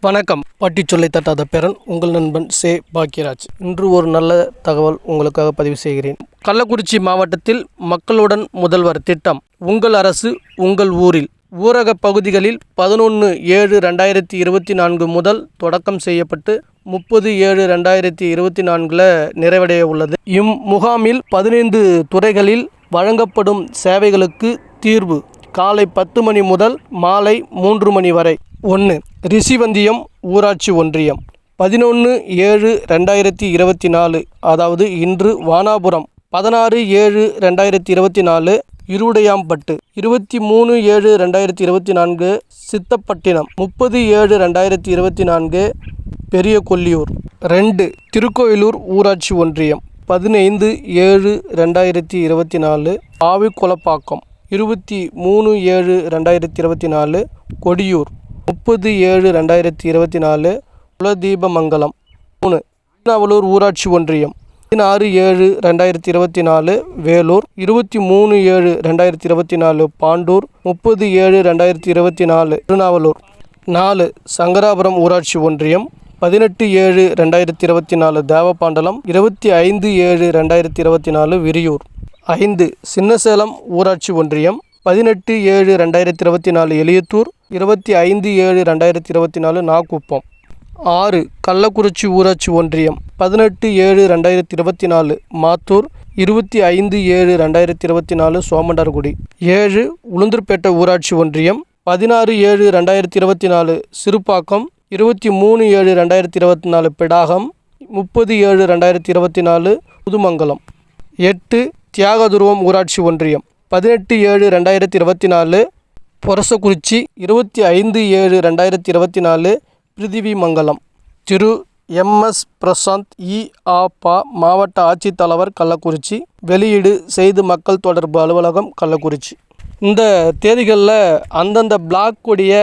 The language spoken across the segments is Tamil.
வணக்கம். பாட்டி சொல்லை தட்டாத பேரன் உங்கள் நண்பன் சே பாக்கியராஜ். இன்று ஒரு நல்ல தகவல் உங்களுக்காக பதிவு செய்கிறேன். கள்ளக்குறிச்சி மாவட்டத்தில் மக்களுடன் முதல்வர் திட்டம் உங்கள் அரசு உங்கள் ஊரில் ஊரக பகுதிகளில் 11/7/2024 முதல் தொடக்கம் செய்யப்பட்டு 30/7/2024 நிறைவடைய உள்ளது. இம்முகாமில் 15 துறைகளில் வழங்கப்படும் சேவைகளுக்கு தீர்வு காலை 10 மணி முதல் மாலை 3 மணி வரை. 1. ரிஷிவந்தியம் ஊராட்சி ஒன்றியம் 11/7/2024 அதாவது இன்று வானாபுரம், 16/7/2024 இருடையாம்பட்டு, 23/7/2024 சித்தப்பட்டினம், 30/7/2024 பெரிய கொல்லியூர். 2. திருக்கோயிலூர் ஊராட்சி ஒன்றியம் 15/7/2024 ஆவிக்குளப்பாக்கம், 23/7/2024 கொடியூர், 30/7/2024 குலதீபமங்கலம். 3. திருநாவலூர் ஊராட்சி ஒன்றியம் 16/7/2024 வேலூர், 23/7/2024 பாண்டூர், 30/7/2024 திருநாவலூர். 4. சங்கராபுரம் ஊராட்சி ஒன்றியம் 18/7/2024 தேவபாண்டலம், 25/7/2024 விரியூர். 5. சின்னசேலம் ஊராட்சி ஒன்றியம் 18/7/2024 எலியத்தூர், 25/7/2024 நாகுப்பம். 6. கள்ளக்குறிச்சி ஊராட்சி ஒன்றியம் 18/7/2024 மாத்தூர், 25/7/2024 சோமண்டர்குடி. 7. உளுந்தூர்பேட்டை ஊராட்சி ஒன்றியம் 16/7/2024 சிறுபாக்கம், 23/7/2024 பிடாகம், 30/7/2024 புதுமங்கலம். 8. தியாகதுருவம் ஊராட்சி ஒன்றியம் 18/7/2024 பொரசக்குறிச்சி, 25/7/2024 பிரிதிவிமங்கலம். திரு எம்.எஸ். பிரசாந்த் இ.ஆ.பா. மாவட்ட ஆட்சித்தலைவர் கள்ளக்குறிச்சி. வெளியீடு செய்து மக்கள் தொடர்பு அலுவலகம் கள்ளக்குறிச்சி. இந்த தேதிகளில் அந்தந்த பிளாக் உடைய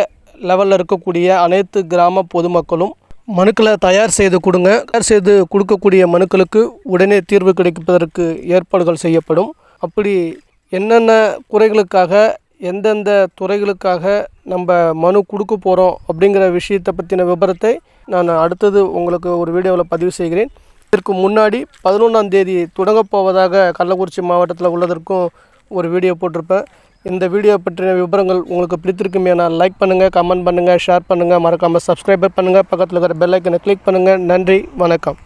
லெவலில் இருக்கக்கூடிய அனைத்து கிராம பொதுமக்களும் மனுக்களை தயார் செய்து கொடுங்க. தயார் செய்து கொடுக்கக்கூடிய மனுக்களுக்கு உடனே தீர்வு கிடைப்பதற்கு ஏற்பாடுகள் செய்யப்படும். அப்படி என்னென்ன குறைகளுக்காக எந்தெந்த துறைகளுக்காக நம்ம மனு கொடுக்க போகிறோம் அப்படிங்கிற விஷயத்தை பற்றின விபரத்தை நான் அடுத்தது உங்களுக்கு ஒரு வீடியோவில் பதிவு செய்கிறேன். இதற்கு முன்னாடி 11ஆம் தேதி தொடங்கப் போவதாக கள்ளக்குறிச்சி மாவட்டத்தில் உள்ளதற்கும் ஒரு வீடியோ போட்டிருப்பேன். இந்த வீடியோ பற்றின விவரங்கள் உங்களுக்கு பிடித்திருக்குமே நான் லைக் பண்ணுங்கள், கமெண்ட் பண்ணுங்கள், ஷேர் பண்ணுங்கள், மறக்காமல் சப்ஸ்கிரைப் பண்ணுங்கள், பக்கத்தில் இருக்கிற பெல் ஐக்கனை கிளிக் பண்ணுங்கள். நன்றி, வணக்கம்.